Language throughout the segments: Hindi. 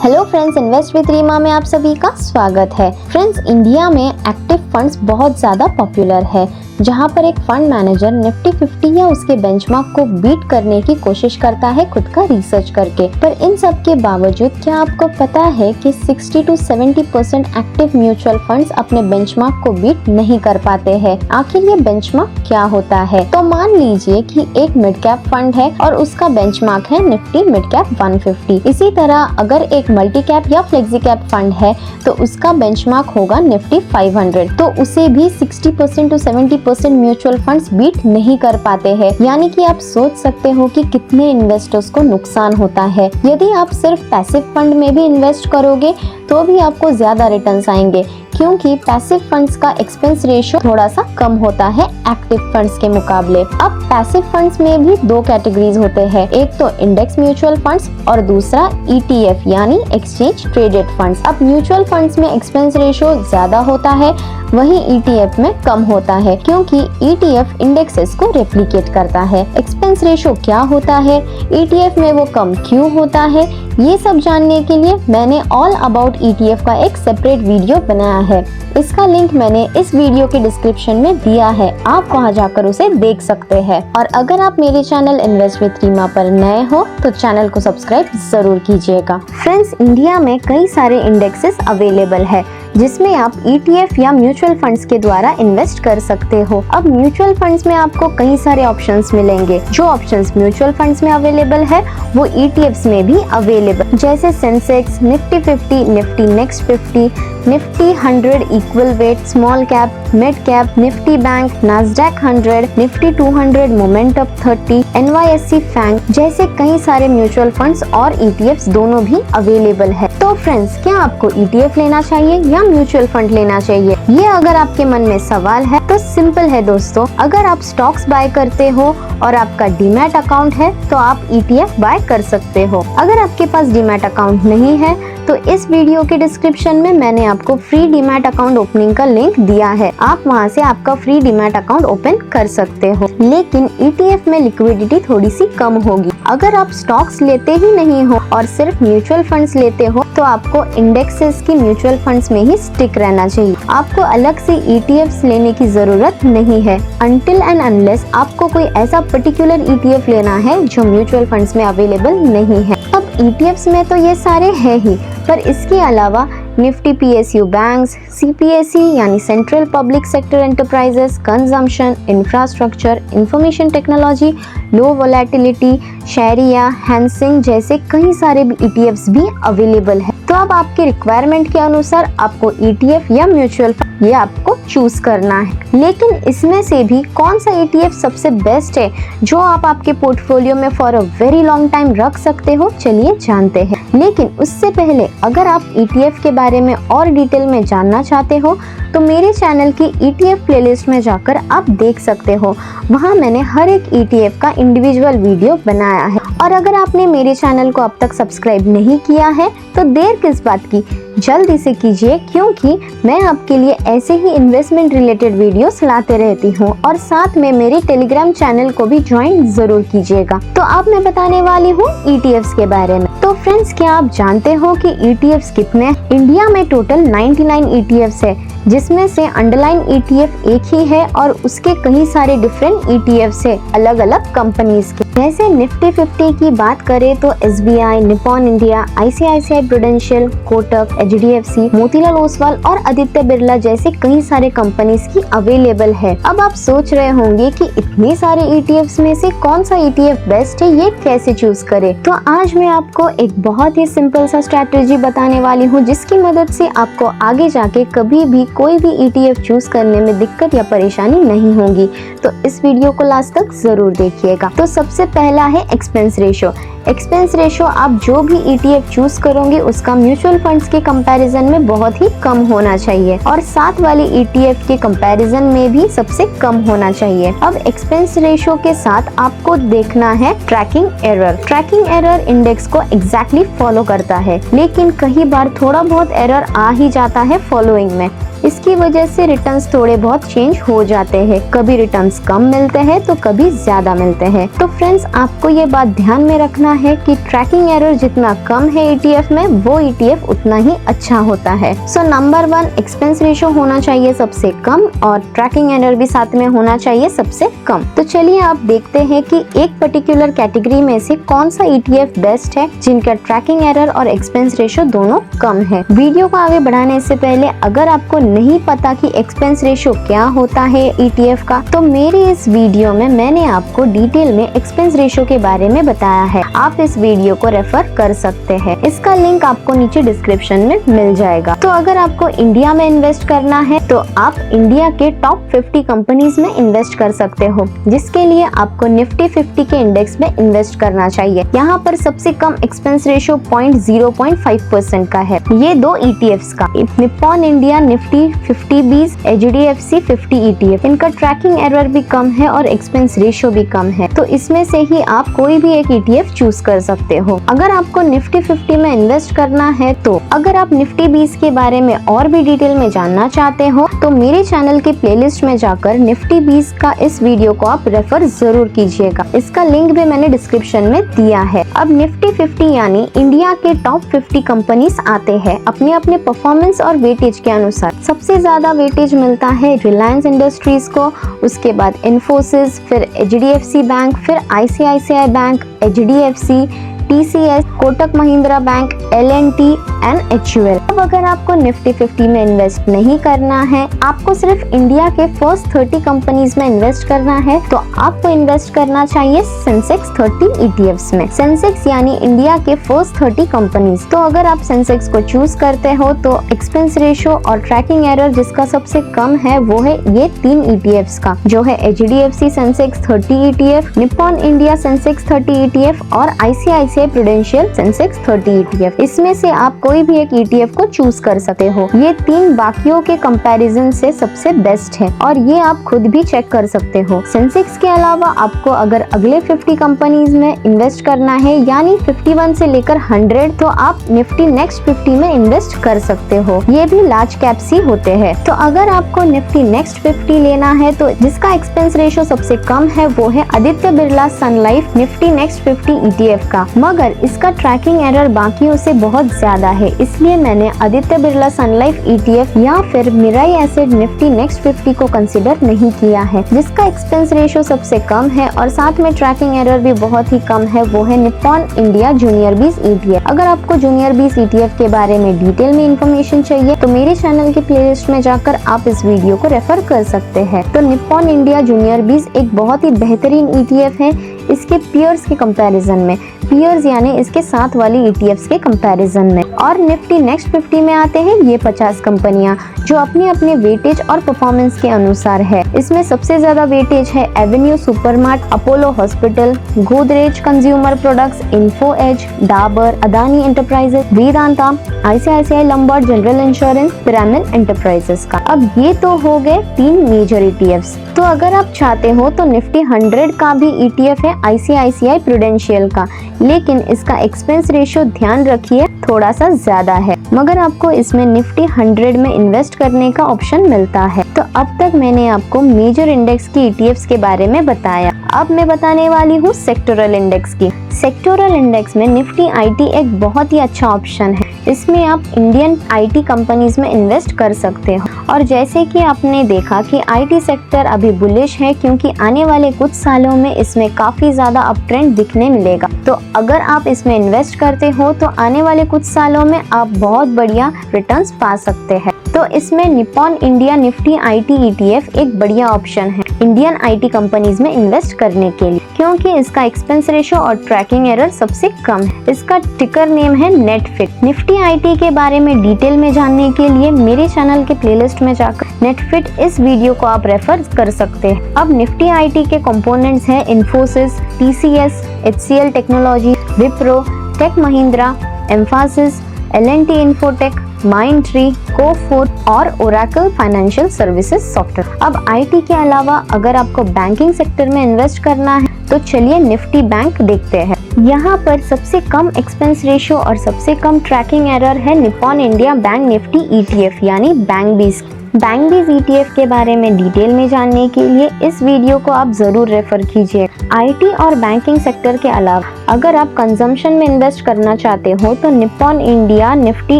Hello friends, invest with Reema में आप सभी का स्वागत है। फ्रेंड्स, इंडिया में एक्टिव फंड्स बहुत ज़्यादा पॉपुलर है, जहां पर एक फंड मैनेजर निफ्टी 50 या उसके बेंचमार्क को बीट करने की कोशिश करता है खुद का रिसर्च करके। पर इन सब के बावजूद क्या आपको पता है कि 60 to 70% एक्टिव म्यूचुअल फंड्स अपने बेंचमार्क को बीट नहीं कर पाते हैं। आखिर ये बेंचमार्क क्या होता है? तो मान लीजिए कि एक मिड कैप फंड है और उसका बेंचमार्क है निफ्टी मिड कैप 150। इसी तरह अगर एक मल्टी कैप या फ्लेक्सी कैप फंड है तो उसका बेंचमार्क होगा निफ्टी 500। तो उसे भी 60% to 70% म्यूचुअल फंड्स बीट नहीं कर पाते हैं। यानी कि आप सोच सकते हो कि कितने इन्वेस्टर्स को नुकसान होता है। यदि आप सिर्फ पैसिव फंड में भी इन्वेस्ट करोगे तो भी आपको ज्यादा रिटर्न्स आएंगे, क्योंकि पैसिव फंड्स का एक्सपेंस रेशियो थोड़ा सा कम होता है एक्टिव फंड्स के मुकाबले। अब पैसिव फंड्स में भी दो कैटेगरीज होते हैं, एक तो इंडेक्स म्यूचुअल फंड्स और दूसरा ETF यानी एक्सचेंज ट्रेडेड फंड्स। अब म्यूचुअल फंड्स में एक्सपेंस रेशियो ज्यादा होता है, वहीं ETF में कम होता है, क्योंकि ETF इंडेक्सेस को रेप्लिकेट करता है। एक्सपेंस रेशियो क्या होता है, ETF में वो कम क्यों होता है, ये सब जानने के लिए मैंने ऑल अबाउट ETF का एक सेपरेट वीडियो बनाया है। इसका लिंक मैंने इस वीडियो के डिस्क्रिप्शन में दिया है, आप वहां जाकर उसे देख सकते हैं। और अगर आप मेरे चैनल इन्वेस्ट विद रीमा पर नए हो तो चैनल को सब्सक्राइब जरूर कीजिएगा। फ्रेंड्स, इंडिया में कई सारे इंडेक्सेस अवेलेबल है जिसमें आप ETF या म्यूचुअल फंड्स के द्वारा इन्वेस्ट कर सकते हो। अब म्यूचुअल फंड्स में आपको कई सारे ऑप्शंस मिलेंगे। जो ऑप्शंस म्यूचुअल फंड्स में अवेलेबल है वो ETFs में भी अवेलेबल, जैसे Sensex, Nifty 50, Nifty next 50, Nifty 100 equal weight, small cap, mid cap, Nifty bank, Nasdaq 100, Nifty 200, momentum 30, NYSE FANG जैसे कई सारे म्यूचुअल फंड्स और ETFs दोनों भी अवेलेबल है। तो फ्रेंड्स, क्या आपको ETF लेना चाहिए या म्यूचुअल फंड लेना चाहिए? ये अगर आपके मन में सवाल है तो सिंपल है दोस्तों, अगर आप स्टॉक्स बाय करते हो और आपका डीमैट अकाउंट है तो आप ETF बाय कर सकते हो। अगर आपके पास डीमैट अकाउंट नहीं है तो इस वीडियो के डिस्क्रिप्शन में मैंने आपको फ्री डीमैट अकाउंट ओपनिंग का लिंक दिया है, आप वहां से आपका फ्री डीमैट अकाउंट ओपन कर सकते हो। लेकिन ETF में लिक्विडिटी थोड़ी सी कम होगी। अगर आप स्टॉक्स लेते ही नहीं हो और सिर्फ म्यूचुअल फंड्स लेते हो तो आपको इंडेक्सेस की म्यूचुअल फंड्स में ही स्टिक रहना चाहिए। आपको अलग से ETFs लेने की जरूरत नहीं है अनटिल एंड अनलेस आपको कोई ऐसा पर्टिकुलर ETF लेना है जो म्यूचुअल फंड्स में अवेलेबल नहीं है। अब ETFs में तो ये सारे है ही, पर इसके अलावा निफ्टी PSU बैंक्स, CPSE यानी central public sector enterprises, consumption, infrastructure, information technology, low volatility, शेरिया, हैंसिंग जैसे कई सारे ETFs भी अवेलेबल है। तो अब आपके रिक्वायरमेंट के अनुसार आपको ETF या म्यूचुअल फंड ये आपको चूज करना है। लेकिन इसमें से भी कौन सा ETF सबसे बेस्ट है जो आप आपके पोर्टफोलियो में for a very long time रख सकते हो, चलिए जानते हैं। लेकिन उससे पहले अगर आप ETF के बारे में और डिटेल में जानना चाहते हो तो मेरे चैनल की ETF प्लेलिस्ट में जाकर आप देख सकते हो, वहाँ मैंने हर एक ETF का इंडिविजुअल वीडियो बनाया है। और अगर आपने मेरे चैनल को अब तक सब्सक्राइब नहीं किया है तो देर किस बात की, जल्दी से कीजिए, क्योंकि मैं आपके लिए ऐसे ही इन्वेस्टमेंट रिलेटेड वीडियोस लाते रहती हूँ। और साथ में मेरे टेलीग्राम चैनल को भी ज्वाइन जरूर कीजिएगा। तो अब मैं बताने वाली हूँ ETFs के बारे में। तो फ्रेंड्स, क्या आप जानते हो कि ETFs कितने? इंडिया में टोटल 99 ETFs है, जिसमें से अंडरलाइन ETF एक ही है और उसके कई सारे डिफरेंट ETFs है अलग अलग कंपनीज के। जैसे निफ्टी 50 की बात करें तो SBI, Nippon India, ICICI prudential, Kotak, HDFC, Motilal Oswal और आदित्य बिरला जैसे कई सारे कंपनीज की अवेलेबल है। अब आप सोच रहे होंगे कि इतने सारे ETFs में से कौन सा ETF बेस्ट है, ये कैसे चूज करें? तो आज मैं आपको एक बहुत ही सिंपल सा स्ट्रैटेजी बताने वाली हूँ, जिसकी मदद से आपको आगे जाके कभी भी कोई भी ETF चूज करने में दिक्कत या परेशानी नहीं होगी। तो इस वीडियो को लास्ट तक जरूर देखिएगा। तो सबसे पहला है एक्सपेंस रेशियो। एक्सपेंस रेशियो आप जो भी ETF चूज करोगे उसका म्यूचुअल फंड्स के कंपैरिजन में बहुत ही कम होना चाहिए और साथ वाले ETF के कंपैरिजन में भी सबसे कम होना चाहिए। अब एक्सपेंस रेशियो के साथ आपको देखना है tracking error. Tracking error index को एग्जैक्टली फॉलो करता है, लेकिन कई बार थोड़ा बहुत एरर आ ही जाता है फॉलोइंग में। इसकी वजह से रिटर्न्स थोड़े बहुत चेंज हो जाते हैं, कभी रिटर्न्स कम मिलते हैं तो कभी ज्यादा मिलते हैं। तो फ्रेंड्स, आपको ये बात ध्यान में रखना है कि ट्रैकिंग एरर जितना कम है ETF में, वो ETF उतना ही अच्छा होता है। सो नंबर 1, एक्सपेंस रेशियो होना चाहिए सबसे कम और ट्रैकिंग एरर भी साथ में होना चाहिए सबसे कम। तो चलिए आप देखते हैं कि एक पर्टिकुलर कैटेगरी में से कौन सा ETF बेस्ट है जिनका ट्रैकिंग एरर और एक्सपेंस रेशियो दोनों कम है। वीडियो को आगे बढ़ाने से पहले अगर आपको नहीं पता कि एक्सपेंस रेशियो क्या होता है ETF का, तो मेरी इस वीडियो में मैंने आपको डिटेल में एक्सपेंस रेशियो के बारे में बताया है। आप इस वीडियो को रेफर कर सकते हैं, इसका लिंक आपको नीचे डिस्क्रिप्शन में मिल जाएगा। तो अगर आपको इंडिया में इन्वेस्ट करना है तो आप इंडिया के टॉप 50 कंपनीज में इन्वेस्ट कर सकते हो, जिसके लिए आपको निफ्टी 50 के इंडेक्स में इन्वेस्ट करना चाहिए। यहाँ पर सबसे कम एक्सपेंस रेशियो 0.5% का है। ये दो ETFs का, Nippon India Nifty 50 HDFC 50 ETF, इनका ट्रैकिंग एरर भी कम है और एक्सपेंस रेशियो भी कम है। तो इसमें से ही आप कोई भी एक ETF चूज कर सकते हो। अगर आपको निफ्टी 50 में इन्वेस्ट करना है तो अगर आप निफ्टी 20 के बारे में और भी डिटेल में जानना चाहते हो तो मेरे चैनल के प्लेलिस्ट में जाकर निफ्टी 20 का इस वीडियो को आप रेफर जरूर कीजिएगा, इसका लिंक भी मैंने डिस्क्रिप्शन में दिया है। अब निफ्टी 50 यानी इंडिया के टॉप 50 कंपनीज आते हैं अपने अपने परफॉर्मेंस और वेटेज के अनुसार। सबसे ज्यादा वेटेज मिलता है रिलायंस इंडस्ट्रीज को, उसके बाद इन्फोसिस, फिर HDFC बैंक, फिर ICICI bank, HDFC, TCS, Kotak Mahindra bank, L&T and HUL। अब अगर आपको निफ्टी 50 में इन्वेस्ट नहीं करना है, आपको सिर्फ इंडिया के फर्स्ट 30 कंपनीज में इन्वेस्ट करना है, तो आपको इन्वेस्ट करना चाहिए सेंसेक्स 30 ETFs में। सेंसेक्स यानी इंडिया के फर्स्ट 30 कंपनीज। तो अगर आप सेंसेक्स को चूज करते हो तो एक्सपेंस रेशियो और ट्रैकिंग एरर जिसका सबसे कम है वो है ये 3 ETFs का, जो है HDFC Sensex 30 ETF, Nippon India Sensex 30 ETF और ICICI प्रूडेंशियल सेंसेक्स 30 ETF। इसमें से आप कोई भी एक ETF को चूज कर सकते हो। ये 3 बाकियों के कंपैरिजन से सबसे बेस्ट है और ये आप खुद भी चेक कर सकते हो। सेंसेक्स के अलावा आपको अगर अगले 50 कंपनीज में इन्वेस्ट करना है यानी 51 से लेकर 100, तो आप निफ्टी नेक्स्ट 50 में इन्वेस्ट कर सकते हो। ये भी लार्ज कैप्स ही होते हैं। तो अगर आपको निफ्टी नेक्स्ट 50 लेना है तो जिसका एक्सपेंस रेशियो सबसे कम है वो है आदित्य बिरला सन लाइफ निफ्टी नेक्स्ट 50 ETF का, मगर इसका ट्रैकिंग एरर बाकियों से बहुत ज्यादा है, इसलिए मैंने आदित्य बिरला सन लाइफ ETF या फिर मिराई एसेट निफ्टी नेक्स्ट 50 को कंसिडर नहीं किया है। जिसका एक्सपेंस रेशियो सबसे कम है और साथ में ट्रैकिंग एरर भी बहुत ही कम है वो है निप्पॉन इंडिया जूनियर 20 ETF। अगर आपको जूनियर 20 ETF के बारे में डिटेल में इंफॉर्मेशन चाहिए तो मेरे चैनल के प्लेलिस्ट में जाकर आप इस वीडियो को रेफर कर सकते हैं। तो निप्पॉन इंडिया जूनियर 20 एक बहुत ही बेहतरीन ETF है इसके पीयर्स के कंपैरिजन में, पीयर्स यानी इसके साथ वाली ETFs के कंपैरिजन में। और निफ्टी नेक्स्ट 50 में आते हैं ये 50 कंपनियां जो अपने अपने वेटेज और परफॉर्मेंस के अनुसार है। इसमें सबसे ज्यादा वेटेज है Avenue Supermart, Apollo Hospital, Godrej Consumer Products, Info Edge, Dabur, Adani Enterprises, Vedanta, ICICI Lombard General Insurance, Piramal Enterprises का। अब ये तो हो गए 3 मेजर ETFs। तो अगर आप चाहते हो तो निफ्टी 100 का भी ETF है ICICI प्रूडेंशियल का, लेकिन इसका एक्सपेंस रेशियो ध्यान रखिए थोड़ा सा ज्यादा है, मगर आपको इसमें निफ्टी 100 में इन्वेस्ट करने का ऑप्शन मिलता है। तो अब तक मैंने आपको मेजर इंडेक्स की ETFs के बारे में बताया। अब मैं बताने वाली हूँ सेक्टोरल इंडेक्स की। सेक्टोरल इंडेक्स में निफ्टी IT एक बहुत ही अच्छा ऑप्शन है। इसमें आप इंडियन IT कंपनीज में इन्वेस्ट कर सकते हो और जैसे कि आपने देखा कि IT सेक्टर अभी बुलिश है क्योंकि आने वाले कुछ सालों में इसमें काफी ज्यादा अप ट्रेंड दिखने मिलेगा। तो अगर आप इसमें इन्वेस्ट करते हो तो आने वाले कुछ सालों में आप बहुत बढ़िया रिटर्न्स पा सकते हैं। तो इसमें Nippon India Nifty IT ETF एक बढ़िया ऑप्शन है इंडियन IT कंपनीज में इन्वेस्ट करने के लिए, क्योंकि इसका एक्सपेंस रेशियो और ट्रैकिंग एरर सबसे कम है। इसका टिकर नेम है नेटफिट। निफ्टी IT के बारे में डिटेल में जानने के लिए मेरे चैनल के प्लेलिस्ट में जाकर नेटफिट इस वीडियो को आप रेफर कर सकते हैं। अब निफ्टी IT के कंपोनेंट्स हैं Infosys, TCS, HCL technology, Wipro, tech Mahindra, Mphasis, L&T infotech, Mindtree, Coforge और ओरेकल फाइनेंशियल सर्विसेज सॉफ्टवेयर। अब IT के अलावा अगर आपको बैंकिंग सेक्टर में इन्वेस्ट करना है तो चलिए निफ्टी बैंक देखते हैं। यहाँ पर सबसे कम एक्सपेंस रेशियो और सबसे कम ट्रैकिंग एरर है Nippon India bank Nifty ETF यानी बैंक 20। बैंकबीज ETF के बारे में डिटेल में जानने के लिए इस वीडियो को आप जरूर रेफर कीजिए। IT और बैंकिंग सेक्टर के अलावा अगर आप कंजम्पशन में इन्वेस्ट करना चाहते हो तो Nippon India Nifty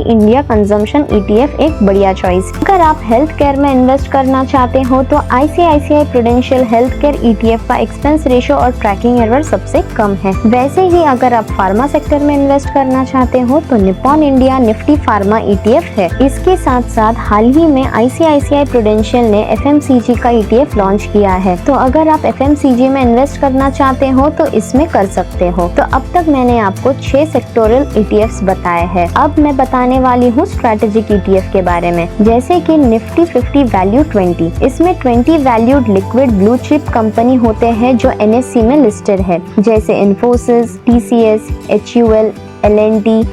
India consumption ETF एक बढ़िया चॉइस। अगर आप हेल्थ केयर में इन्वेस्ट करना चाहते हो तो ICICI prudential health care ETF का एक्सपेंस रेशियो और ट्रैकिंग एरर सबसे कम है। वैसे ही अगर आप फार्मा सेक्टर में इन्वेस्ट करना चाहते हो तो Nippon India Nifty pharma ETF है। इसके साथ साथ हाल ही में ICICI प्रूडेंशियल ने FMCG का ETF लॉन्च किया है, तो अगर आप FMCG में इन्वेस्ट करना चाहते हो तो इसमें कर सकते हो। तो अब तक मैंने आपको 6 सेक्टोरल ETFs बताए हैं। अब मैं बताने वाली हूँ स्ट्रैटेजिक ETF के बारे में, जैसे कि निफ्टी 50 वैल्यू 20। इसमें 20 valued liquid blue chip company होते हैं जो NSE में लिस्टेड है, जैसे Infosys, TCS, HUL, L&T,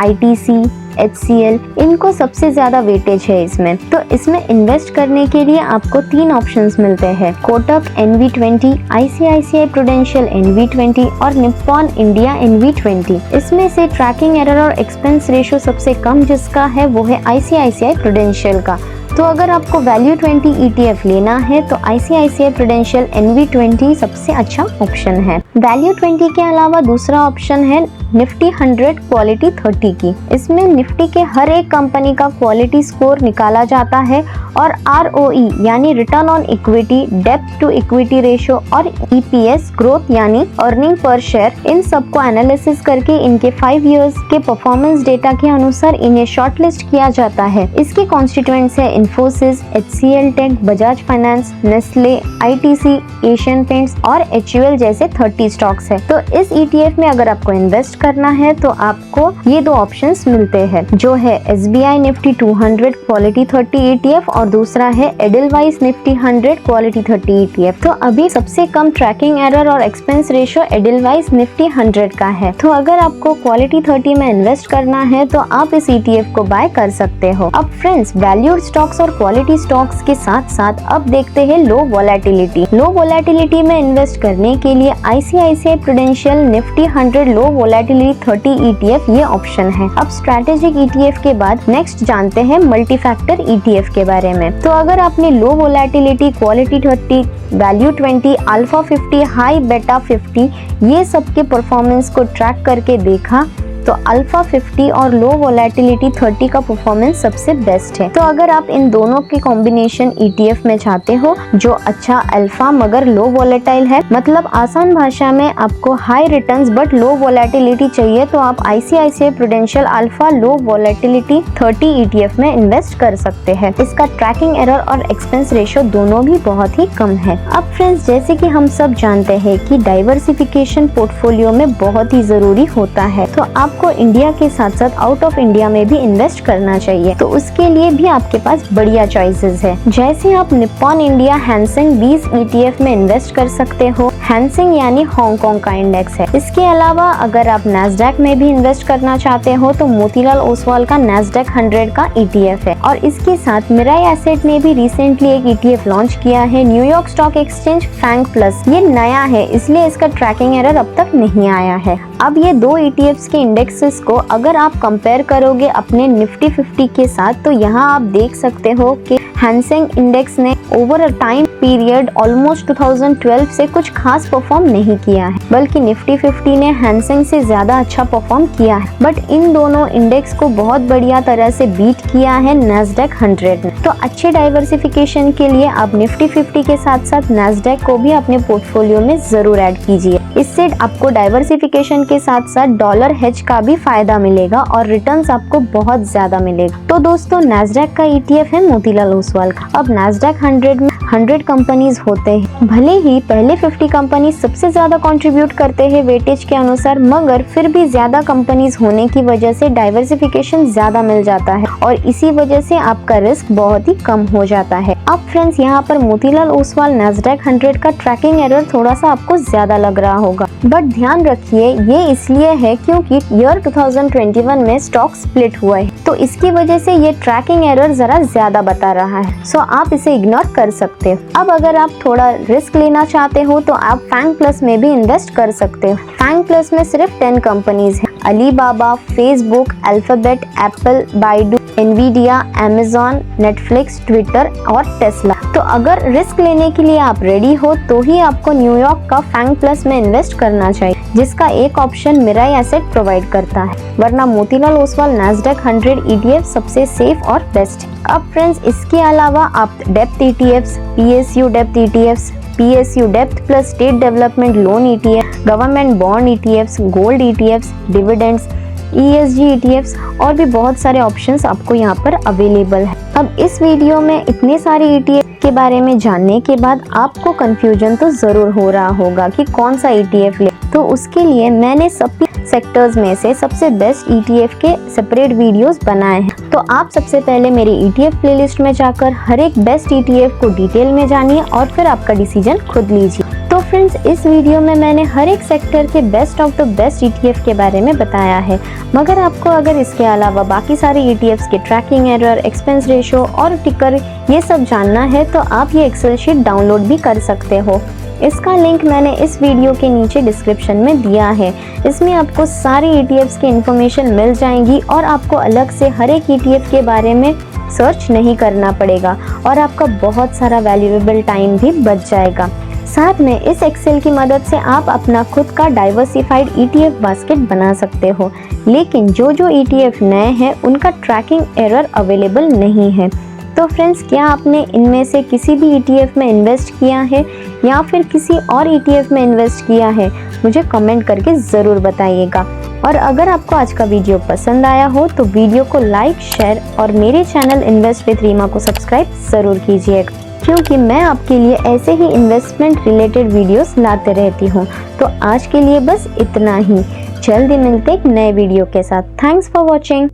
ITC, HCL। इनको सबसे ज्यादा वेटेज है इसमें। तो इसमें इन्वेस्ट करने के लिए आपको 3 ऑप्शंस मिलते हैं, Kotak NV20, ICICI prudential NV20 और निप्पॉन इंडिया NV20। इसमें से ट्रैकिंग एरर और एक्सपेंस रेशियो सबसे कम जिसका है वो है ICICI प्रूडेंशियल का। तो अगर आपको वैल्यू 20 ETF लेना है तो ICICI प्रूडेंशियल NV20 सबसे अच्छा ऑप्शन है। वैल्यू 20 के अलावा दूसरा ऑप्शन है निफ्टी 100 क्वालिटी 30 की। इसमें निफ्टी के हर एक कंपनी का क्वालिटी स्कोर निकाला जाता है और ROE यानी रिटर्न ऑन इक्विटी, डेब्ट टू इक्विटी रेशियो और EPS ग्रोथ यानी अर्निंग पर शेयर, इन सबको एनालिसिस करके इनके 5 इयर्स के परफॉर्मेंस डेटा के अनुसार इन्हें शॉर्टलिस्ट किया जाता है। इसके कॉन्स्टिट्यूएंट्स है Infosys, HCL Tech, Bajaj Finance, Nestle, ITC, Asian Paints और HUL जैसे 30 स्टॉक्स है। तो इस ETF में अगर आपको इन्वेस्ट करना है तो आपको ये 2 ऑप्शंस मिलते हैं, जो है SBI निफ्टी 200 क्वालिटी 30 ETF और दूसरा है एडलवाइस निफ्टी 100 क्वालिटी 30 ETF। तो अभी सबसे कम ट्रैकिंग एरर और एक्सपेंस रेशियो एडलवाइस निफ्टी 100 का है। तो अगर आपको क्वालिटी 30 में इन्वेस्ट करना है तो आप इस ETF को बाय कर सकते हो। अब फ्रेंड्स, वैल्यूड स्टॉक्स और क्वालिटी स्टॉक्स के साथ साथ अब देखते हैं लो वोलेटिलिटी। लो वोलेटिलिटी में इन्वेस्ट करने के लिए ICICI प्रूडेंशियल निफ्टी 100 लो वोलेटिलिटी 30 ETF ये ऑप्शन है। अब स्ट्रैटेजिक ETF के बाद नेक्स्ट जानते हैं मल्टी फैक्टर ETF के बारे में। तो अगर आपने low volatility, quality 30, value 20, alpha 50, high beta 50 ये सब के परफॉर्मेंस को ट्रैक करके देखा तो अल्फा 50 और लो वोलेटिलिटी 30 का परफॉर्मेंस सबसे बेस्ट है। तो अगर आप इन दोनों के कॉम्बिनेशन ETF में चाहते हो जो अच्छा अल्फा मगर लो वोलेटाइल है, मतलब आसान भाषा में आपको high returns but low volatility चाहिए, तो आप ICICI प्रूडेंशियल अल्फा लो वोलेटिलिटी 30 ETF में इन्वेस्ट कर सकते हैं। इसका ट्रैकिंग एरर और एक्सपेंस रेशियो दोनों भी बहुत ही कम है। अब फ्रेंड्स, जैसे कि हम सब जानते हैं कि डाइवर्सिफिकेशन पोर्टफोलियो में बहुत ही जरूरी होता है, तो आपको इंडिया के साथ साथ आउट ऑफ इंडिया में भी इन्वेस्ट करना चाहिए। तो उसके लिए भी आपके पास बढ़िया चॉइसेस है, जैसे आप निप्पॉन इंडिया हैंसेंग 20 ETF में इन्वेस्ट कर सकते हो। हैंसेंग यानी हांगकांग का इंडेक्स है। इसके अलावा अगर आप नैस्डैक में भी इन्वेस्ट करना चाहते हो तो मोतीलाल ओसवाल का नैस्डैक 100 का ETF है। और इसके साथ मिराई एसेट ने भी रिसेंटली एक ETF लॉन्च किया है, New York stock exchange FANG plus. ये नया है इसलिए इसका ट्रैकिंग एरर अब तक नहीं आया है। अब ये 2 ETFs के इंडेक्सेस को अगर आप कंपेयर करोगे अपने निफ्टी 50 के साथ तो यहाँ आप देख सकते हो कि हैंसेंग इंडेक्स ने over a time period almost 2012 से कुछ खास परफॉर्म नहीं किया है, बल्कि निफ्टी 50 ने हैंसेंग से ज्यादा अच्छा परफॉर्म किया है। बट इन दोनों इंडेक्स को बहुत बढ़िया तरह से बीट किया है नैस्डैक 100 ने। तो अच्छे डाइवर्सिफिकेशन के लिए आप निफ्टी 50 के साथ साथ नैस्डैक को भी अपने पोर्टफोलियो में जरूर ऐड कीजिए। इससे आपको डाइवर्सिफिकेशन के साथ साथ डॉलर हेज का भी फायदा मिलेगा और रिटर्न्स आपको बहुत ज्यादा मिलेगा। तो दोस्तों, नैस्डैक का ETF है मोतीलाल ओसवाल का। अब नैस्डैक 100 में 100 कंपनीज होते हैं। भले ही पहले 50 कंपनी सबसे ज्यादा कंट्रीब्यूट करते हैं वेटेज के अनुसार, मगर फिर भी ज्यादा कंपनीज होने की वजह से डाइवर्सिफिकेशन ज्यादा मिल जाता है और इसी वजह से आपका रिस्क बहुत ही कम हो जाता है। अब फ्रेंड्स, यहाँ पर मोतीलाल ओसवाल नैस्डैक 100 का ट्रैकिंग एरर थोड़ा सा आपको ज्यादा लग रहा होगा, बट ध्यान रखिए ये इसलिए है क्योंकि ईयर 2021 में स्टॉक स्प्लिट हुआ है, तो इसकी वजह से ये ट्रैकिंग एरर जरा ज्यादा बता रहा है। सो आप इसे इग्नोर कर सकते हो। अब अगर आप थोड़ा रिस्क लेना चाहते हो तो आप फैंग प्लस में भी इन्वेस्ट कर सकते हो। फैंग प्लस में सिर्फ 10 कंपनीज हैं, Alibaba, Facebook, Alphabet, Apple, Baidu, Nvidia, Amazon, Netflix, Twitter और टेस्ला। तो अगर रिस्क लेने के लिए आप रेडी हो तो ही आपको न्यूयॉर्क का फैंग प्लस में इन्वेस्ट करना चाहिए, जिसका एक ऑप्शन मिराई एसेट प्रोवाइड करता है, वरना मोतीलाल ओसवाल नैस्डैक 100 ETF सबसे सेफ और बेस्ट है। अब फ्रेंड्स, इसके अलावा आप depth ETFs, PSU depth ETFs, PSU depth plus state development loan ETF, government bond ETFs, gold ETFs, dividends, ESG ETFs और भी बहुत सारे ऑप्शंस आपको यहाँ पर अवेलेबल है। अब इस वीडियो में इतने सारे ETF के बारे में जानने के बाद आपको कंफ्यूजन तो जरूर हो रहा होगा कि कौन सा ETF ले। तो उसके लिए मैंने सभी सेक्टर्स में से सबसे बेस्ट ETF के सेपरेट वीडियोस बनाए हैं। तो आप सबसे पहले मेरी ETF प्लेलिस्ट में जाकर हर एक बेस्ट ETF को डिटेल में जानिए और फिर आपका डिसीजन खुद लीजिए। तो फ्रेंड्स, इस वीडियो में मैंने हर एक सेक्टर के best of the best ETF के बारे में बताया है, मगर आपको अगर इसके अलावा बाकी सारे ETFs के ट्रैकिंग एरर, एक्सपेंस रेशो और टिकर ये सब जानना है तो आप ये एक्सेल शीट डाउनलोड भी कर सकते हो। इसका लिंक मैंने इस वीडियो के नीचे डिस्क्रिप्शन में दिया है। इसमें आपको सारे ETFs की इन्फॉर्मेशन मिल जाएंगी और आपको अलग से हर एक ETF के बारे में सर्च नहीं करना पड़ेगा और आपका बहुत सारा वैल्यूएबल टाइम भी बच जाएगा। साथ में इस एक्सेल की मदद से आप अपना खुद का डाइवर्सिफाइड ETF बास्केट बना सकते हो, लेकिन जो ETF नए हैं उनका ट्रैकिंग एरर अवेलेबल नहीं है। तो फ्रेंड्स, क्या आपने इनमें से किसी भी ETF में इन्वेस्ट किया है या फिर किसी और ETF में इन्वेस्ट किया है, मुझे कमेंट करके ज़रूर बताइएगा। और अगर आपको आज का वीडियो पसंद आया हो तो वीडियो को लाइक, शेयर और मेरे चैनल इन्वेस्ट विद रीमा को सब्सक्राइब ज़रूर कीजिएगा, क्योंकि मैं आपके लिए ऐसे ही इन्वेस्टमेंट रिलेटेड वीडियोस लाते रहती हूँ। तो आज के लिए बस इतना ही, जल्दी मिलते एक नए वीडियो के साथ। Thanks for watching.